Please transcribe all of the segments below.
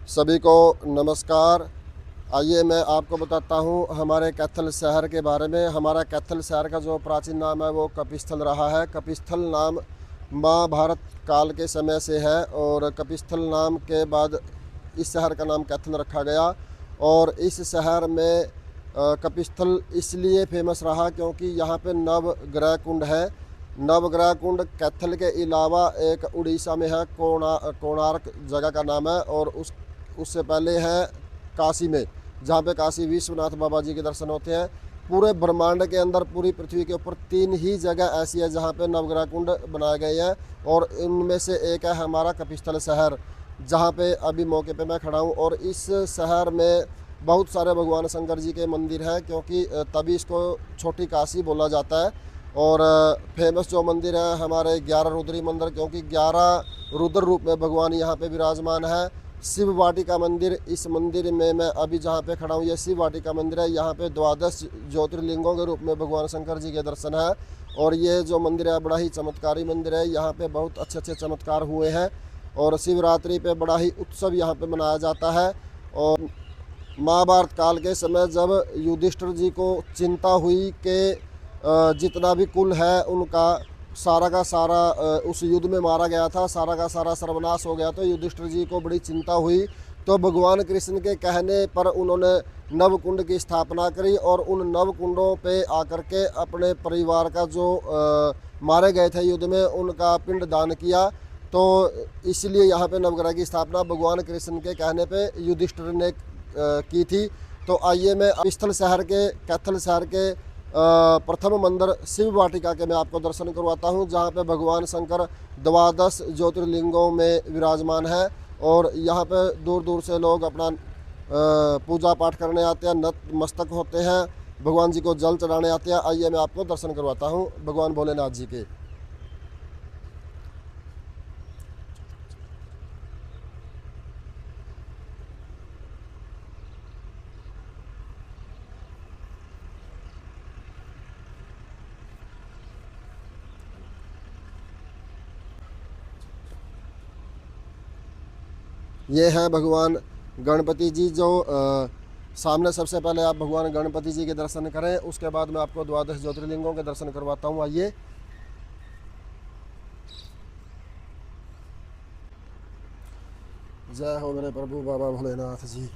सभी को नमस्कार। आइए मैं आपको बताता हूँ हमारे कैथल शहर के बारे में। हमारा कैथल शहर का जो प्राचीन नाम है वो कपिस्थल रहा है। कपिस्थल नाम महाभारत काल के समय से है और कपिस्थल नाम के बाद इस शहर का नाम कैथल रखा गया। और इस शहर में कपिस्थल इसलिए फेमस रहा क्योंकि यहाँ पे नवग्रह कुंड है। नवग्रह कुंड कैथल के अलावा एक उड़ीसा में है, कोणार्क जगह का नाम है। और उससे पहले है काशी में, जहाँ पे काशी विश्वनाथ बाबा जी के दर्शन होते हैं। पूरे ब्रह्मांड के अंदर, पूरी पृथ्वी के ऊपर 3 ही जगह ऐसी है जहाँ पे नवग्रह कुंड बनाए गए हैं और इनमें से एक है हमारा कपिस्थल शहर, जहाँ पे अभी मौके पे मैं खड़ा हूँ। और इस शहर में बहुत सारे भगवान शंकर जी के मंदिर हैं, क्योंकि तभी इसको छोटी काशी बोला जाता है। और फेमस जो मंदिर है हमारे 11 रुद्री मंदिर, क्योंकि 11 रुद्र रूप में भगवान यहाँ पे विराजमान है। शिव वाटिका मंदिर, इस मंदिर में मैं अभी जहाँ पे खड़ा हूँ ये शिव वाटिका मंदिर है। यहाँ पे 12 ज्योतिर्लिंगों के रूप में भगवान शंकर जी के दर्शन है। और ये जो मंदिर है बड़ा ही चमत्कारी मंदिर है। यहाँ पे बहुत अच्छे अच्छे चमत्कार हुए हैं और शिवरात्रि पे बड़ा ही उत्सव यहाँ पे मनाया जाता है। और महाभारत काल के समय जब युधिष्ठिर जी को चिंता हुई कि जितना भी कुल है उनका सारा का सारा उस युद्ध में मारा गया था, सारा का सारा सर्वनाश हो गया, तो युधिष्ठिर जी को बड़ी चिंता हुई। तो भगवान कृष्ण के कहने पर उन्होंने नवकुंड की स्थापना करी और उन नवकुंडों पे आकर के अपने परिवार का जो मारे गए थे युद्ध में उनका पिंड दान किया। तो इसलिए यहाँ पे नवग्रह की स्थापना भगवान कृष्ण के कहने पे युधिष्ठिर ने की थी। तो आइए मैं स्थल शहर के, कैथल शहर के प्रथम मंदिर शिव वाटिका के मैं आपको दर्शन करवाता हूँ, जहाँ पे भगवान शंकर 12 ज्योतिर्लिंगों में विराजमान है। और यहाँ पे दूर दूर से लोग अपना पूजा पाठ करने आते हैं, नतमस्तक होते हैं, भगवान जी को जल चढ़ाने आते हैं। आइए मैं आपको दर्शन करवाता हूँ भगवान भोलेनाथ जी के। ये हैं भगवान गणपति जी, जो सामने सबसे पहले आप भगवान गणपति जी के दर्शन करें, उसके बाद मैं आपको 12 ज्योतिर्लिंगों के दर्शन करवाता हूँ। आइए। जय हो मेरे प्रभु बाबा भोलेनाथ जी।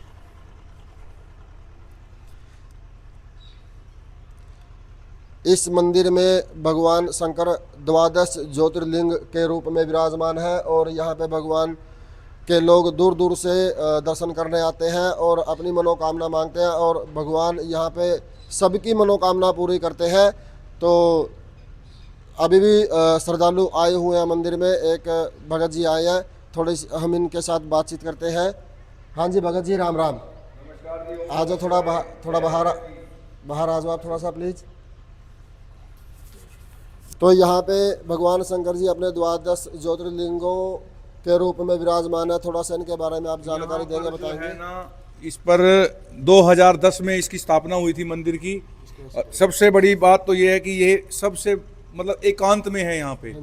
इस मंदिर में भगवान शंकर 12 ज्योतिर्लिंग के रूप में विराजमान है और यहाँ पे भगवान के लोग दूर दूर से दर्शन करने आते हैं और अपनी मनोकामना मांगते हैं और भगवान यहाँ पे सबकी मनोकामना पूरी करते हैं। तो अभी भी श्रद्धालु आए हुए हैं मंदिर में। एक भगत जी आए हैं, थोड़ी हम इनके साथ बातचीत करते हैं। हाँ जी भगत जी, राम राम। आ जाओ, थोड़ा बाहर बाहर आ जाओ आप थोड़ा सा प्लीज़। तो यहाँ पे भगवान शंकर जी अपने 12 ज्योतिर्लिंगों के रूप में विराजमान है। थोड़ा सा इनके बारे में आप जानकारी देंगे, बताएंगे? ना, इस पर 2010 में इसकी स्थापना हुई थी मंदिर की। सबसे बड़ी बात तो ये है कि ये सबसे मतलब एकांत में है। यहाँ पे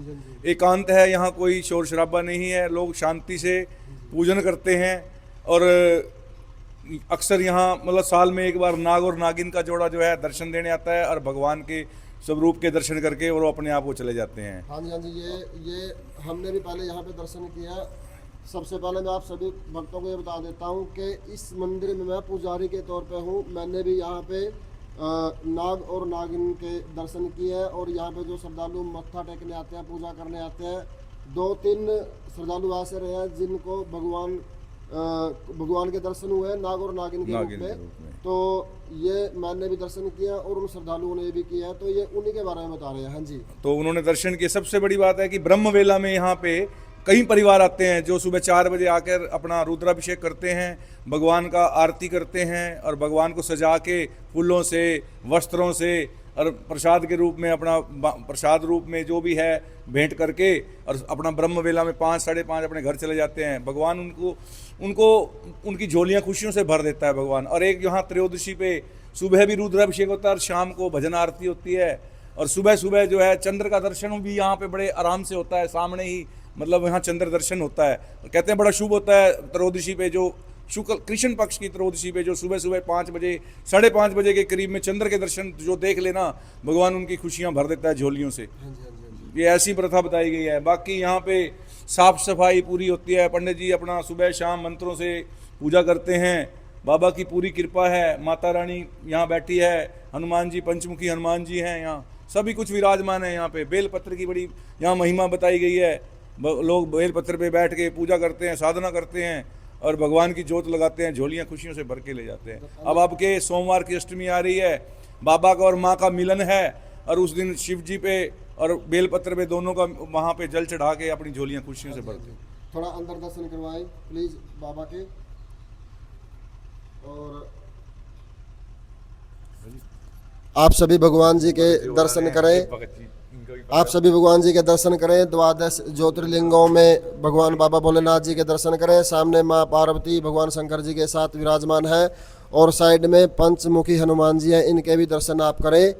एकांत है, यहाँ कोई शोर शराबा नहीं है, लोग शांति से पूजन करते हैं। और अक्सर यहाँ मतलब साल में एक बार नाग और नागिन का जोड़ा जो है दर्शन देने आता है और भगवान के स्वरूप के दर्शन करके और वो अपने आप को चले जाते हैं। हाँ जी, हाँ जी। ये हमने भी पहले यहाँ पे दर्शन किया। सबसे पहले मैं आप सभी भक्तों को ये बता देता हूँ कि इस मंदिर में मैं पुजारी के तौर पे हूँ। मैंने भी यहाँ पे नाग और नागिन के दर्शन किए हैं। और यहाँ पे जो श्रद्धालु मत्था टेकने आते हैं, पूजा करने आते हैं, 2-3 श्रद्धालु ऐसे रहे हैं जिनको भगवान के दर्शन हुए हैं नाग और नागिन के रूप में। तो ये मैंने भी दर्शन किया और उन श्रद्धालुओं ने भी किया है, तो ये उन्हीं के बारे में बता रहे हैं। हाँ जी। तो उन्होंने दर्शन किए। सबसे बड़ी बात है कि ब्रह्म वेला में यहाँ पे कई परिवार आते हैं जो सुबह 4 बजे आकर अपना रुद्राभिषेक करते हैं, भगवान का आरती करते हैं और भगवान को सजा के फूलों से, वस्त्रों से और प्रसाद के रूप में अपना प्रसाद रूप में जो भी है भेंट करके और अपना ब्रह्म वेला में 5-5:30 अपने घर चले जाते हैं। भगवान उनको उनकी झोलियाँ खुशियों से भर देता है भगवान। और एक यहाँ त्रयोदशी पे सुबह भी रुद्राभिषेक होता है और शाम को भजन आरती होती है। और सुबह सुबह जो है चंद्र का दर्शन भी यहाँ पे बड़े आराम से होता है, सामने ही मतलब यहाँ चंद्र दर्शन होता है। कहते हैं बड़ा शुभ होता है त्रयोदशी पे जो शुक्ल कृष्ण पक्ष की त्रयोदशी पे जो सुबह सुबह 5 बजे 5:30 बजे के करीब में चंद्र के दर्शन जो देख लेना, भगवान उनकी खुशियाँ भर देता है झोलियों से। ये ऐसी प्रथा बताई गई है। बाकी यहाँ पे साफ सफाई पूरी होती है, पंडित जी अपना सुबह शाम मंत्रों से पूजा करते हैं, बाबा की पूरी कृपा है, माता रानी यहाँ बैठी है, हनुमान जी पंचमुखी हनुमान जी हैं यहाँ, सभी कुछ विराजमान है यहाँ पे। बेलपत्र की बड़ी यहाँ महिमा बताई गई है, लोग बेलपत्र पे बैठ के पूजा करते हैं, साधना करते हैं और भगवान की जोत लगाते हैं, झोलियाँ खुशियों से भर के ले जाते हैं। अब आपके सोमवार की अष्टमी आ रही है, बाबा का और माँ का मिलन है और उस दिन शिव जी पे और बेलपत्र पे दोनों का वहाँ पे जल चढ़ा के अपनी झोलियाँ खुशियों से भरते हैं। थोड़ा अंदर दर्शन करवाएं प्लीज बाबा के। और आप सभी भगवान जी के दर्शन करें, आप सभी भगवान जी के दर्शन करें। 12 ज्योतिर्लिंगों में भगवान बाबा भोलेनाथ जी के दर्शन करें। सामने माँ पार्वती भगवान शंकर जी के साथ विराजमान है और साइड में पंचमुखी हनुमान जी हैं, इनके भी दर्शन आप करें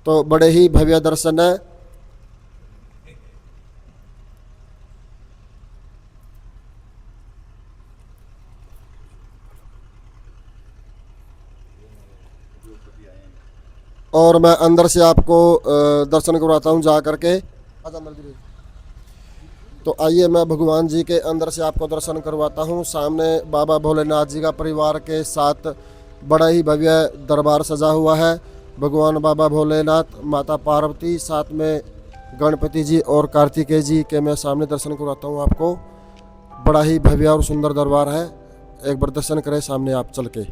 तो बड़े ही भव्य दर्शन है। और मैं अंदर से आपको दर्शन करवाता हूँ जा करके। तो आइए मैं भगवान जी के अंदर से आपको दर्शन करवाता हूँ। सामने बाबा भोलेनाथ जी का परिवार के साथ बड़ा ही भव्य दरबार सजा हुआ है। भगवान बाबा भोलेनाथ, माता पार्वती, साथ में गणपति जी और कार्तिकेय जी के मैं सामने दर्शन करवाता हूँ आपको। बड़ा ही भव्य और सुंदर दरबार है, एक बार दर्शन करें सामने आप चल के।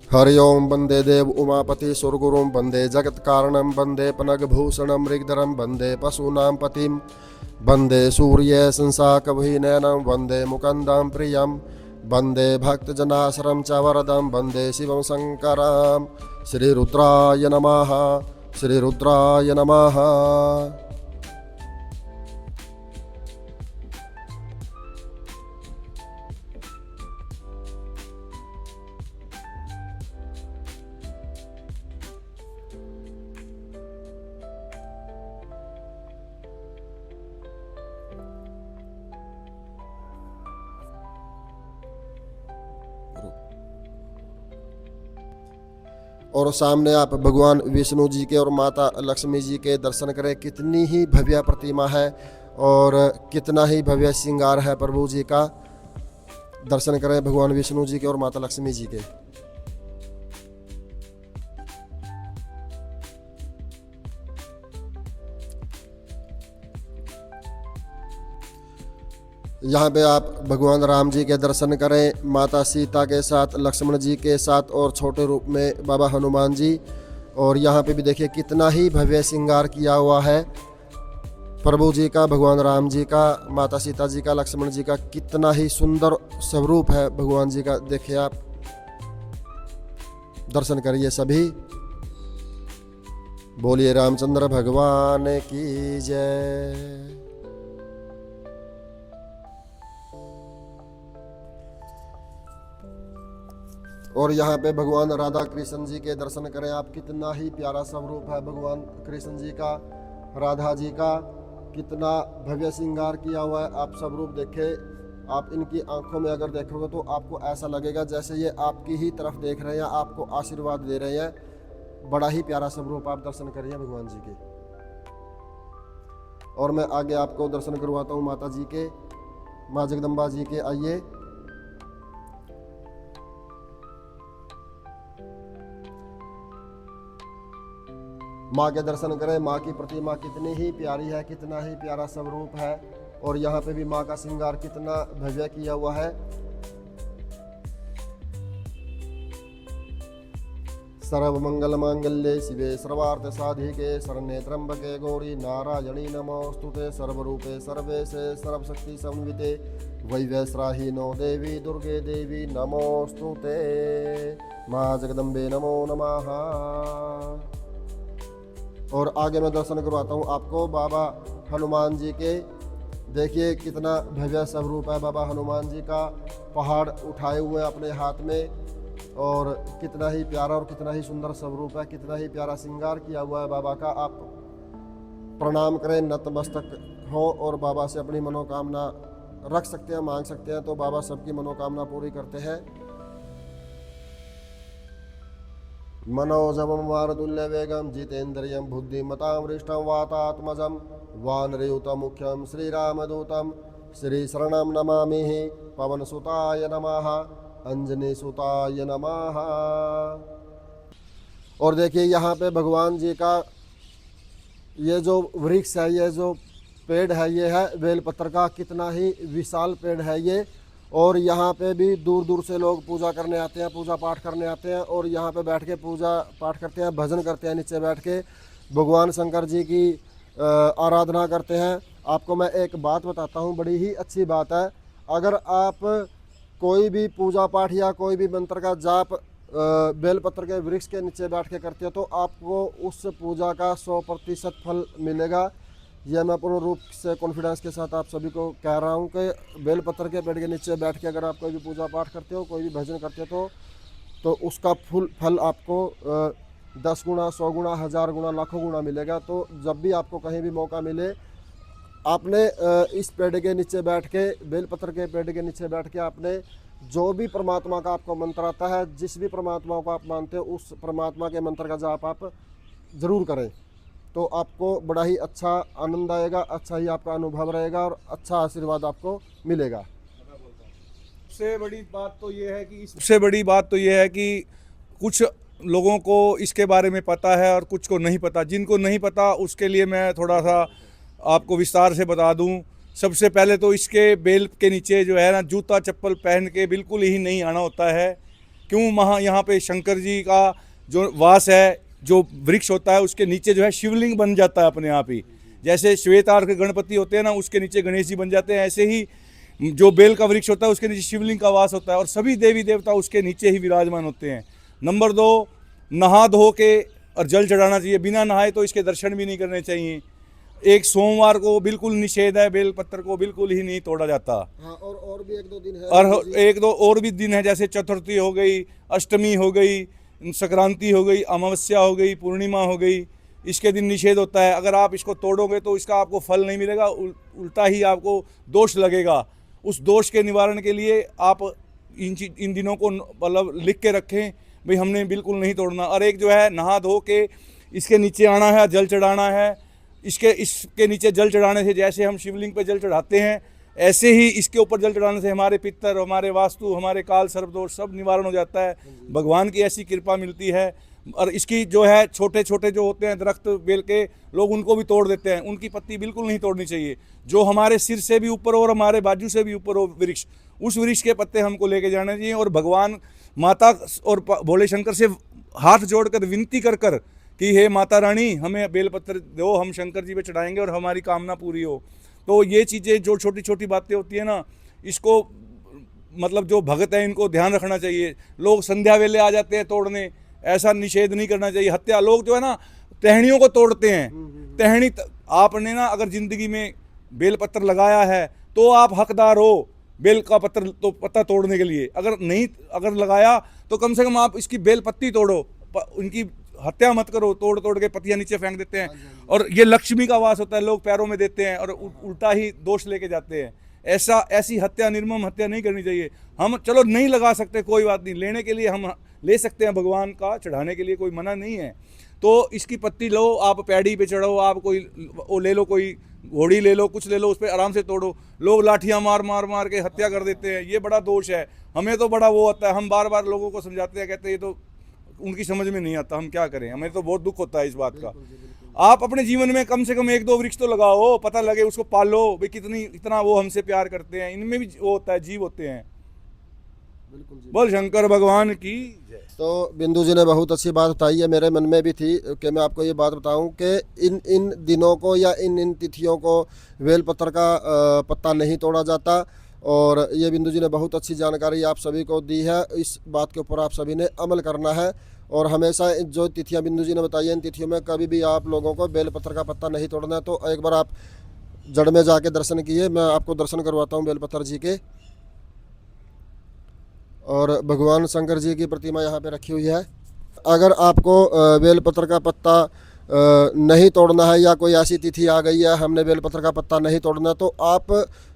हरि ओम वंदे देव उमापति सुरगुरुं वंदे जगत कारणं वंदे पनगभूषणं मृगधरं वंदे पशूनां पतिं वंदे सूर्य संसाकविनयनं वंदे मुकुन्दं प्रियं वंदे भक्तजनाश्रम च वरदं वंदे शिवं शंकरं। श्रीरुद्राय नमः, श्रीरुद्राय नमः। और सामने आप भगवान विष्णु जी के और माता लक्ष्मी जी के दर्शन करें। कितनी ही भव्य प्रतिमा है और कितना ही भव्य श्रृंगार है प्रभु जी का। दर्शन करें भगवान विष्णु जी के और माता लक्ष्मी जी के। यहाँ पे आप भगवान राम जी के दर्शन करें, माता सीता के साथ, लक्ष्मण जी के साथ और छोटे रूप में बाबा हनुमान जी। और यहाँ पे भी देखिए कितना ही भव्य श्रृंगार किया हुआ है प्रभु जी का, भगवान राम जी का, माता सीता जी का, लक्ष्मण जी का। कितना ही सुंदर स्वरूप है भगवान जी का। देखिए आप दर्शन करिए सभी। बोलिए रामचंद्र भगवान की जय। और यहाँ पे भगवान राधा कृष्ण जी के दर्शन करें आप। कितना ही प्यारा स्वरूप है भगवान कृष्ण जी का, राधा जी का। कितना भव्य श्रृंगार किया हुआ है। आप स्वरूप देखें, आप इनकी आंखों में अगर देखोगे तो आपको ऐसा लगेगा जैसे ये आपकी ही तरफ देख रहे हैं, आपको आशीर्वाद दे रहे हैं। बड़ा ही प्यारा स्वरूप, आप दर्शन करिए भगवान जी के। और मैं आगे आपको दर्शन करवाता हूँ माता जी के, माँ जगदम्बा जी के। आइए माँ के दर्शन करें। माँ की प्रतिमा कितनी ही प्यारी है, कितना ही प्यारा स्वरूप है। और यहाँ पे भी माँ का श्रृंगार कितना भव्य किया हुआ है। सर्व मंगल मांगल्ये शिवे सर्वार्थ साधिके शरण्ये त्र्यंबके गौरी नारायणी नमोस्तुते। सर्वरूपे सर्वेशे सर्वशक्ति संविते वैव्यस्राहीनो देवी दुर्गे देवी नमोस्तुते। माँ जगदम्बे नमो नमः। और आगे मैं दर्शन करवाता हूँ आपको बाबा हनुमान जी के। देखिए कितना भव्य स्वरूप है बाबा हनुमान जी का। पहाड़ उठाए हुए अपने हाथ में और कितना ही प्यारा और कितना ही सुंदर स्वरूप है, कितना ही प्यारा श्रृंगार किया हुआ है बाबा का। आप प्रणाम करें, नतमस्तक हो और बाबा से अपनी मनोकामना रख सकते हैं, मांग सकते हैं, तो बाबा सबकी मनोकामना पूरी करते हैं। मनोजवम वारतुल्य वेगम जितेन्द्रियम बुद्धिमतां वरिष्ठं वातात्मजं वानरयुतं मुख्यं श्रीरामदूतं श्री शरणं नमामि। पवनसुताय नमः, अंजनीसुताय नमः। और देखिए यहाँ पे भगवान जी का ये जो वृक्ष है, ये जो पेड़ है, ये है बेलपत्र का। कितना ही विशाल पेड़ है ये। और यहाँ पे भी दूर दूर से लोग पूजा करने आते हैं, पूजा पाठ करने आते हैं और यहाँ पे बैठ के पूजा पाठ करते हैं, भजन करते हैं, नीचे बैठ के भगवान शंकर जी की आराधना करते हैं। आपको मैं एक बात बताता हूँ, बड़ी ही अच्छी बात है। अगर आप कोई भी पूजा पाठ या कोई भी मंत्र का जाप बेलपत्र के वृक्ष के नीचे बैठ के करते हो तो आपको उस पूजा का 100% फल मिलेगा। यह मैं पूर्ण रूप से कॉन्फिडेंस के साथ आप सभी को कह रहा हूँ कि बेलपत्र के पेड़ के नीचे बैठ के अगर आप कोई भी पूजा पाठ करते हो, कोई भी भजन करते हो तो उसका फल आपको 10 गुना, 100 गुना, 1000 गुना, लाखों गुना मिलेगा। तो जब भी आपको कहीं भी मौका मिले, आपने इस पेड़ के नीचे बैठ के, बेलपत्र के पेड़ के नीचे बैठ के आपने जो भी परमात्मा का आपको मंत्र आता है, जिस भी परमात्मा को आप मानते हो, उस परमात्मा के मंत्र का जाप आप ज़रूर करें। तो आपको बड़ा ही अच्छा आनंद आएगा, अच्छा ही आपका अनुभव रहेगा और अच्छा आशीर्वाद आपको मिलेगा। सबसे बड़ी बात तो ये है कि कुछ लोगों को इसके बारे में पता है और कुछ को नहीं पता। जिनको नहीं पता उसके लिए मैं थोड़ा सा आपको विस्तार से बता दूं। सबसे पहले तो इसके बेल के नीचे जो है ना, जूता चप्पल पहन के बिल्कुल ही नहीं आना होता है। क्यों? यहाँ पे शंकर जी का जो वास है, जो वृक्ष होता है उसके नीचे जो है शिवलिंग बन जाता है अपने आप ही। जैसे श्वेतार्क गणपति होते हैं ना, उसके नीचे गणेश जी बन जाते हैं, ऐसे ही जो बेल का वृक्ष होता है उसके नीचे शिवलिंग का वास होता है और सभी देवी देवता उसके नीचे ही विराजमान होते हैं। नंबर 2, नहा धो के और जल चढ़ाना चाहिए। बिना नहाए तो इसके दर्शन भी नहीं करने चाहिए। एक सोमवार को बिल्कुल निषेध है, बेल पत्र को बिल्कुल ही नहीं तोड़ा जाता। हाँ, और भी 1-2 दिन है, और 1-2 और भी दिन है, जैसे चतुर्थी हो गई, अष्टमी हो गई, संक्रांति हो गई, अमावस्या हो गई, पूर्णिमा हो गई, इसके दिन निषेध होता है। अगर आप इसको तोड़ोगे तो इसका आपको फल नहीं मिलेगा, उल्टा ही आपको दोष लगेगा। उस दोष के निवारण के लिए आप इन दिनों को मतलब लिख के रखें, भाई हमने बिल्कुल नहीं तोड़ना। और एक जो है, नहा धो के इसके नीचे आना है, जल चढ़ाना है। इसके नीचे जल चढ़ाने से, जैसे हम शिवलिंग पे जल चढ़ाते हैं, ऐसे ही इसके ऊपर जल चढ़ाने से हमारे पितर, हमारे वास्तु, हमारे काल सर्पदोष सब निवारण हो जाता है। भगवान की ऐसी कृपा मिलती है। और इसकी जो है, छोटे छोटे जो होते हैं दरख्त बेल के, लोग उनको भी तोड़ देते हैं। उनकी पत्ती बिल्कुल नहीं तोड़नी चाहिए। जो हमारे सिर से भी ऊपर हो और हमारे बाजू से भी ऊपर हो वृक्ष, उस वृक्ष के पत्ते हमको लेके जाने चाहिए। और भगवान माता और भोले शंकर से हाथ जोड़कर विनती कर कर कि हे माता रानी, हमें बेलपत्र दो, हम शंकर जी पे चढ़ाएंगे और हमारी कामना पूरी हो। तो ये चीज़ें जो छोटी छोटी बातें होती है ना, इसको मतलब जो भगत है इनको ध्यान रखना चाहिए। लोग संध्या वेले आ जाते हैं तोड़ने, ऐसा निषेध नहीं करना चाहिए। हत्या, लोग जो है ना टहनियों को तोड़ते हैं। टहनी आपने ना अगर जिंदगी में बेलपत्र लगाया है तो आप हकदार हो बेल का पत्ता तोड़ने के लिए। अगर लगाया तो कम से कम आप इसकी बेल पत्ती तोड़ो, उनकी हत्या मत करो। तोड़ तोड़ के पत्तियां नीचे फेंक देते हैं। और ये लक्ष्मी का वास होता है, लोग पैरों में देते हैं और उल्टा ही दोष लेके जाते हैं। ऐसी हत्या, निर्मम हत्या नहीं करनी चाहिए। हम चलो नहीं लगा सकते, कोई बात नहीं, लेने के लिए हम ले सकते हैं, भगवान का चढ़ाने के लिए कोई मना नहीं है। तो इसकी पत्ती लो, आप पैड़ी पे चढ़ो, आप कोई वो ले लो, कोई घोड़ी ले लो, कुछ ले लो, उस पर आराम से तोड़ो। लोग लाठियां मार मार मार के हत्या कर देते हैं, ये बड़ा दोष है। हमें तो बड़ा वो होता है, हम बार बार लोगों को समझाते हैं, कहते हैं ये तो उनकी समझ में नहीं आता, हम क्या करें। हमें तो बहुत दुख होता है इस बात का। आप अपने जीवन में कम से कम 1-2 वृक्ष तो लगाओ, पता लगे, उसको पालो भाई, इतना वो हमसे प्यार करते हैं। इनमें भी वो होता है, जीव होते हैं। बोल शंकर भगवान की जय। तो बिंदु जी ने बहुत अच्छी बात बताई है, मेरे मन में भी थी कि मैं आपको ये बात बताऊं कि इन दिनों को या इन तिथियों को बेलपत्र का पत्ता नहीं तोड़ा जाता। और ये बिंदु जी ने बहुत अच्छी जानकारी आप सभी को दी है। इस बात के ऊपर आप सभी ने अमल करना है। और हमेशा जो तिथियां बिंदु जी ने बताई हैं, इन तिथियों में कभी भी आप लोगों को बेलपत्र का पत्ता नहीं तोड़ना है। तो एक बार आप जड़ में जाके दर्शन किए, मैं आपको दर्शन करवाता हूँ बेलपत्र जी के। और भगवान शंकर जी की प्रतिमा यहाँ पे रखी हुई है। अगर आपको बेलपत्र का पत्ता नहीं तोड़ना है या कोई ऐसी तिथि आ गई है हमने बेलपत्र का पत्ता नहीं तोड़ना, तो आप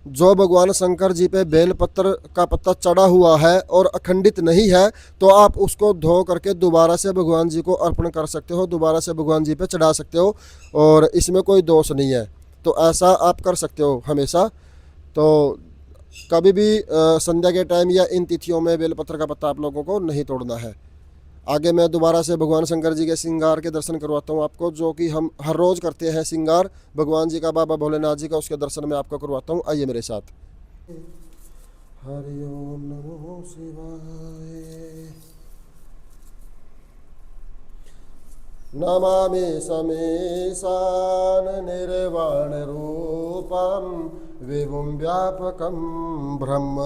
जो भगवान शंकर जी पे बेलपत्र का पत्ता चढ़ा हुआ है और अखंडित नहीं है, तो आप उसको धो करके दोबारा से भगवान जी को अर्पण कर सकते हो, दोबारा से भगवान जी पे चढ़ा सकते हो और इसमें कोई दोष नहीं है। तो ऐसा आप कर सकते हो हमेशा। तो कभी भी संध्या के टाइम या इन तिथियों में बेलपत्र का पत्ता आप लोगों को नहीं तोड़ना है। आगे मैं दोबारा से भगवान शंकर जी के श्रृंगार के दर्शन करवाता हूँ आपको, जो कि हम हर रोज़ करते हैं श्रृंगार भगवान जी का, बाबा भोलेनाथ जी का, उसके दर्शन में आपको करवाता हूँ। आइए मेरे साथ। हरि ओम नमो शिवाय। नमामि समीशान निर्वाण रूपम विभुं व्यापकं ब्रह्म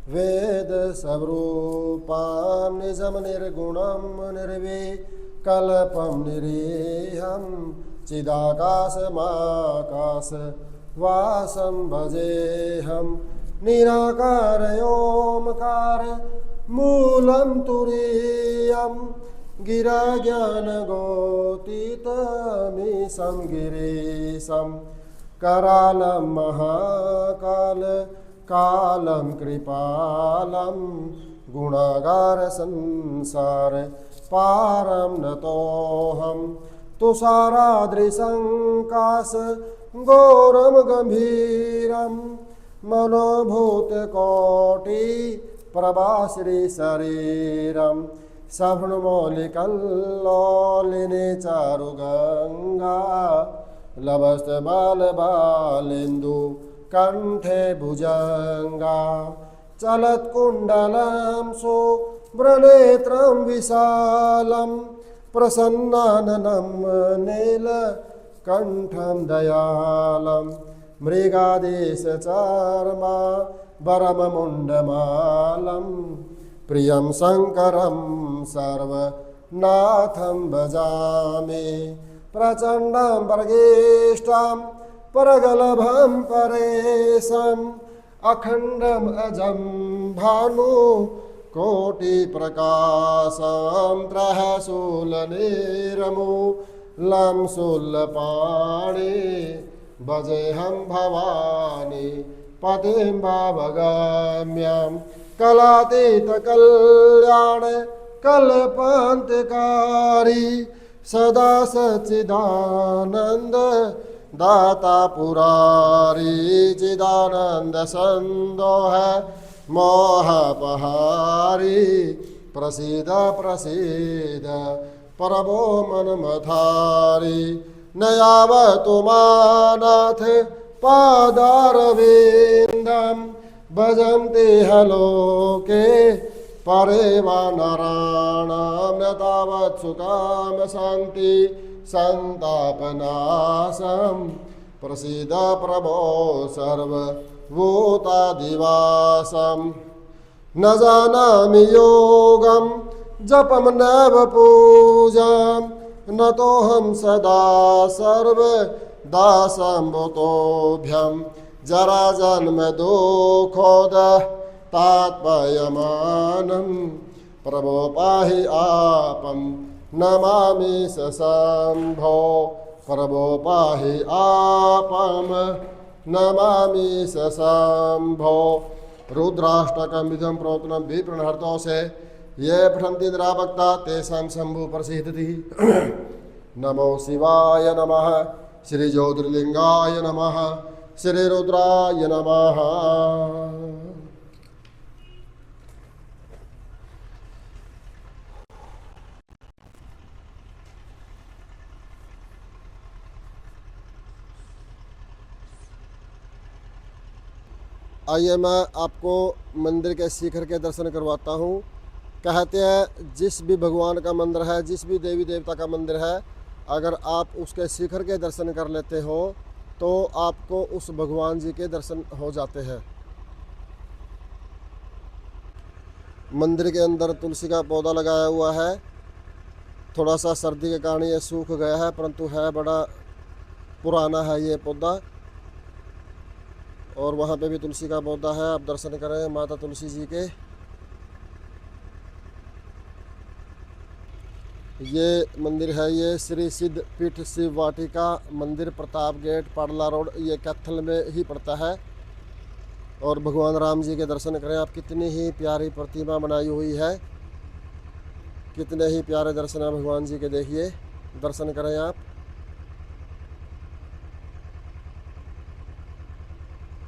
वेद स्वरूपां निजं निर्गुणं निर्विकल्पं निरीहं चिदाकाशमाकाश वासं भजेऽहं निराकारयोमकार मूलं तुरीयं गिरा ज्ञानगोतीतमीशं गिरीशं करालं महाकाल कालं कृपालं गुणागार संसार पारं नतोऽहं तुषाराद्रिसङ्काश घोरं गम्भीरं मनोभूतकोटि प्रभाश्री शरीरं सभ्रमौलिकल्लोलिने चारुगङ्गा लवस्तबालबालेन्दु कंठे भुजंगा चलत्कुण्डलं शुभ्रनेत्रं विशालं प्रसन्नाननं नीलकण्ठं दयालं मृगादेशचार्मा वरममुण्डमालं प्रियं शङ्करं सर्वनाथं भजामि प्रचण्डं परगेष्टां परगलभं परेशम् अखण्डम् अजं भानु कोटिप्रकाशं त्रयशूलनिरमूलं शूलपाणि भजेऽहं भवानी पतिं भावगाम्यां कलातीतकल्याण कल्पान्तकारी सदा सच्चिदानन्द दाता पुरारी चिदानंद संदोह मोहपहारी प्रसीद प्रसीद प्रभो मनमथारी न यावतु मानाथ पादारविन्दं भजन्ति हलोके परे वा नराणां न तावत् सुखां शान्ति संतापनाशं प्रसीद प्रभो सर्वभूतादिवासं न जानामि योगं जपं नैव पूजां न तोऽहं सदा सर्वदासम्भूतोऽभ्यं जराजन्म दुःखोदः तात्पर्यमानं प्रभो पाहि आपं नमामि शम्भो प्रभो पाहि आपं नमामि शम्भो। रुद्राष्टकम् इदं प्रोक्तं विप्रणहर्तो से ये पठन्ति निराभक्ता तेषां शम्भु प्रसीदति। नमो शिवाय नमः, श्री ज्योतिर्लिंगाय नमः, श्री रुद्राय नमः। आइए मैं आपको मंदिर के शिखर के दर्शन करवाता हूँ। कहते हैं जिस भी भगवान का मंदिर है, जिस भी देवी देवता का मंदिर है, अगर आप उसके शिखर के दर्शन कर लेते हो तो आपको उस भगवान जी के दर्शन हो जाते हैं। मंदिर के अंदर तुलसी का पौधा लगाया हुआ है। थोड़ा सा सर्दी के कारण ये सूख गया है, परंतु है बड़ा पुराना है ये पौधा। और वहाँ पे भी तुलसी का पौधा है, आप दर्शन करें माता तुलसी जी के। ये मंदिर है, ये श्री सिद्ध पीठ शिव वाटिका मंदिर, प्रताप गेट, पाडला रोड, ये कैथल में ही पड़ता है। और भगवान राम जी के दर्शन करें आप। कितनी ही प्यारी प्रतिमा बनाई हुई है, कितने ही प्यारे दर्शन है भगवान जी के। देखिए, दर्शन करें आप।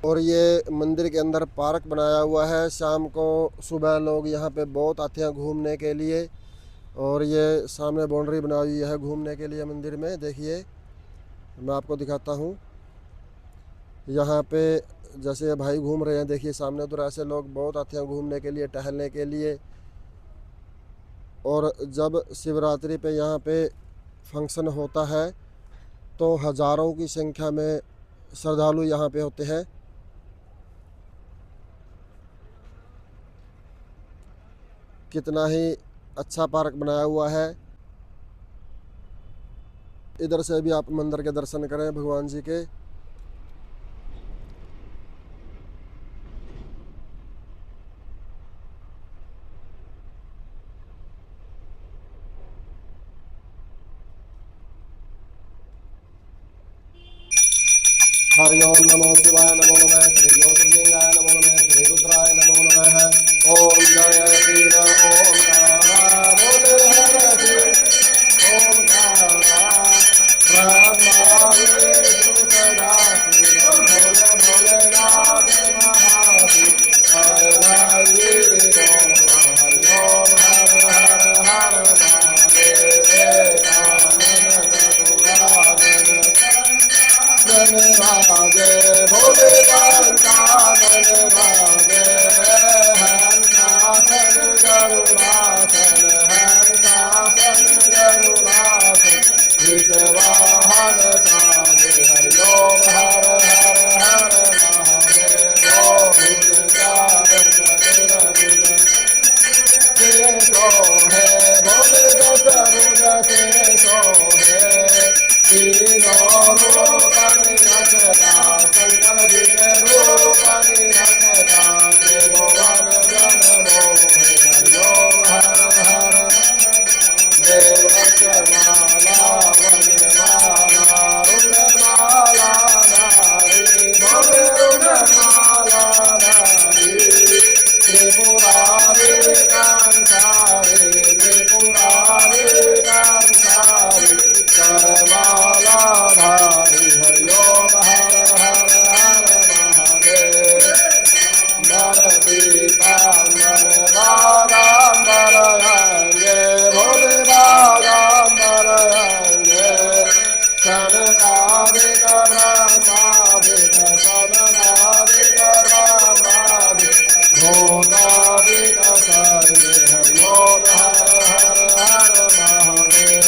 और ये मंदिर के अंदर पार्क बनाया हुआ है। शाम को सुबह लोग यहाँ पे बहुत आते हैं घूमने के लिए। और ये सामने बाउंड्री बनाई हुई है घूमने के लिए मंदिर में। देखिए, मैं आपको दिखाता हूँ। यहाँ पे जैसे भाई घूम रहे हैं, देखिए सामने उधर ऐसे लोग बहुत आते हैं घूमने के लिए, टहलने के लिए। और जब शिवरात्रि पे यहाँ पे फंक्शन होता है तो हज़ारों की संख्या में श्रद्धालु यहाँ पे होते हैं। कितना ही अच्छा पार्क बनाया हुआ है। इधर से भी आप मंदिर के दर्शन करें भगवान जी के। हरि ओम नमो शिवाय, नमो नमः श्री ज्योतिर्लिंगाय, नमो नमः श्री रुद्राय, नमो नमः। ओम जय श्री राम, ओंकारा बोले हर शिव, ओंकारा ब्रह्मा विष्णु सदा शिव, भोले भोलेनाथ महाशिव। हर हर हरि ओम हर हर हर महादेव। राधे भोले कानन राधे, हंसासन गरुड़ासन, हंसासन गरुड़ासन, वृषवाहन साधे। हरि ओम हर हर हर महादेव। सोहे भोले दशरथ के सोहे, तीनों रूपनि रखता, शंकर जी के रूपनि रखता, त्रिभुवन जन मोहे। हरि ओम हर हर देवमाला वनमाला, रुद्रमाला धारी, भोले रुद्रमाला धारी, त्रिपुरारी कांतारी, त्रिपुरारी कांतारी, करमाला धारी। हरि ओम हर हर हर महादेव। नर पीताम्बर बागाम्बर अंगे, भोले बागाम्बर अंगे, सनकादिक ब्रह्मादिक, सनकादिक ब्रह्मादिक, भोगादिक सर्वे। हरि ओम हर हर हर महादेव।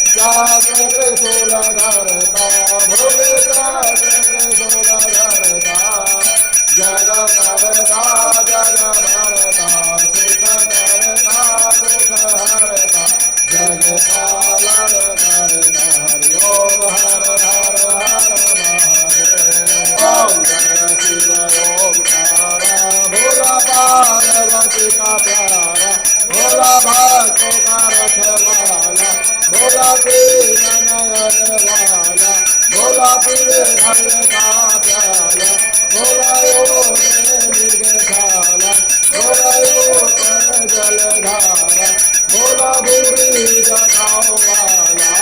शास्त्र त्रिशूल धरता, भोले शास्त्र त्रिशूल धरता, जग करता जग भरता, सुख करता दुख हरता, जग पालन करता। हरि ओम हर हर हर महादेव। ओम जय शिव ओंकारा, भोला पार्वती का प्यारा, भोला भक्तों का रखवाला, भोला पीर नयन वाला, भोला पीर घर का प्याला, भोला योग मृगशाला, भोला योग जलधारा, भोला भूरी जटाओ वाला,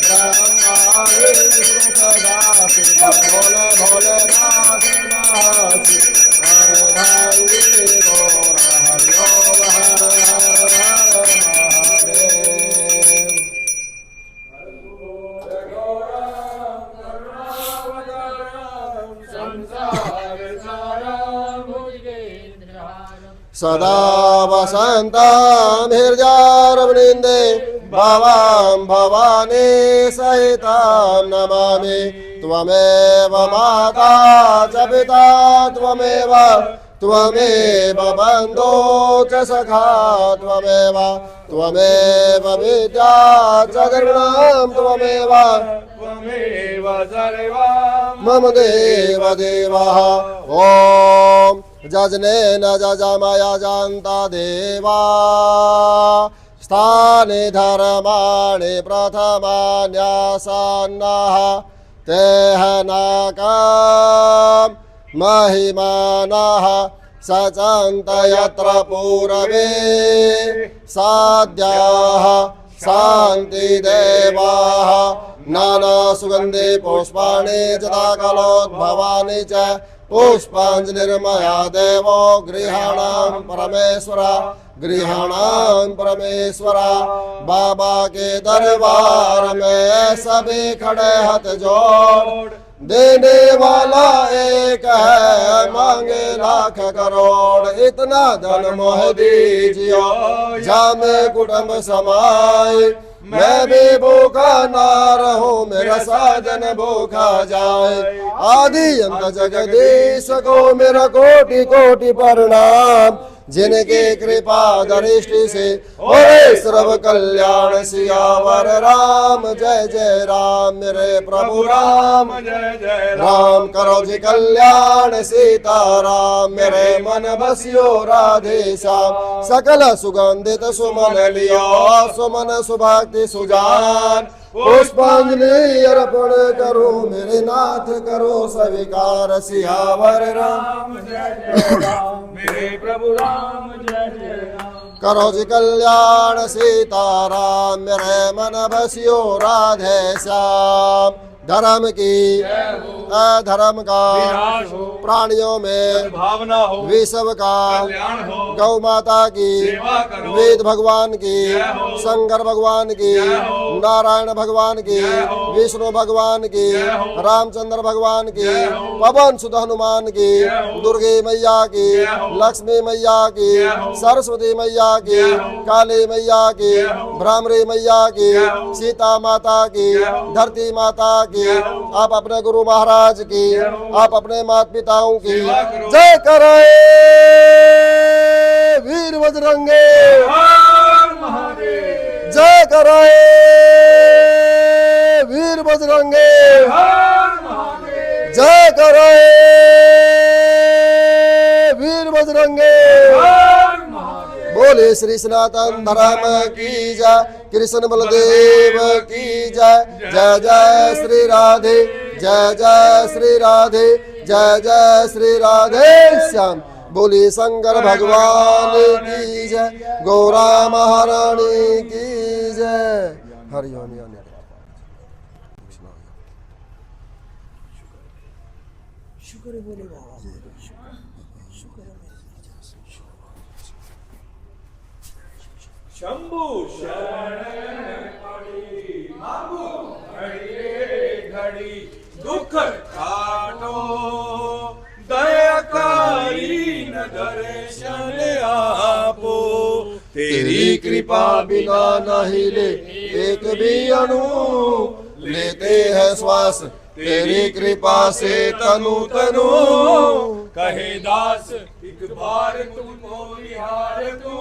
ब्रह्मा विष्णु सदा शिव, भोले भोलेनाथ महाशिव। अर्धांगी गौरा, हरि ओम हर हर हर महादेव। सदा वसन्तं हृदयारविन्दे, भवां भवानी सहितां नमामि। त्वमेव माता च पिता त्वमेव, त्वमेव बन्धो च सखा त्वमेव, त्वमेव विद्या च गरुणां त्वमेव, त्वमेव सर्वं मम देव देवः। ओम जजनेन जजमया जानता देवा स्थाने धर्माणि प्रथमान्यासन्नः तेह नाकम् महिमानः सचन्त यत्र पूर्वे साध्याः शान्तिदेवाः नाना सुगन्धे पुष्पाणि यदा कलोद्भवानि च पुष्पाञ्जलिर्मया देवो गृहाणां परमेश्वरा बाबा के दरबार में सभी खड़े हाथ जोड़ देने वाला एक है मांगे लाख करोड़ इतना धन मोह दीजियो जामे कुटुंब समाए मैं भी भूखा ना रहूं मेरा साजन भूखा जाए आदि अंत जगदीश को मेरा कोटि कोटि प्रणाम जिनके कृपा दृष्टि से होए सर्व कल्याण सियावर राम जय जय राम मेरे प्रभु राम जय जय राम करो जी कल्याण सीताराम मेरे मन बसियो राधे श्याम सकल सुगंधित सुमन लियो सुमन सुभक्ति सुजान पुष्पांजलि अर्पण करो मेरे नाथ करो स्वीकार सियावर राम जय जय राम मेरे प्रभु राम जय जय राम करो जी कल्याण सीताराम मेरे मन बसियो राधे श्याम धर्म की अधर्म का विनाश हो प्राणियों में भावना हो विश्व का कल्याण हो गौ माता की सेवा करो वेद भगवान की जय हो शंकर भगवान की जय हो नारायण भगवान की जय हो विष्णु भगवान की जय हो रामचंद्र भगवान की जय हो पवन सुत हनुमान की जय हो दुर्गे मैया की जय हो लक्ष्मी मैया की जय हो सरस्वती मैया की जय हो काली मैया की जय हो भ्रामरी मैया की जय हो सीता माता की जय हो धरती माता की जय हो आप अपने गुरु महाराज की जय हो आप अपने माता पिताओं की सेवा करो। जय करे वीर बजरंगे हर महादेव जय करे वीर बजरंगे हर महादेव जय करे वीर बजरंगे हर महादेव बोले श्री सनातन धर्म की जय कृष्ण बलदेव की जय जय जय श्री राधे जय जय श्री राधे जय जय श्री राधे श्याम बोली शंकर भगवान की जय गौरा महारानी की जय हरि ओम शंभु शरण पड़ी मांगो घड़ी घड़ी दुख काटो दयाकारी न दर्शन आपो तेरी कृपा बिना नहीं ले एक भी अणु लेते हैं श्वास तेरी कृपा से तनु तनु कहे दास एक बार तुमको निहार तू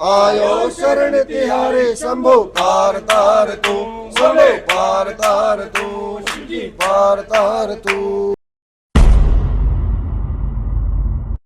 आयो शरण तिहारे शंभो पार तार तू शंभो पार तार तू पार तार तू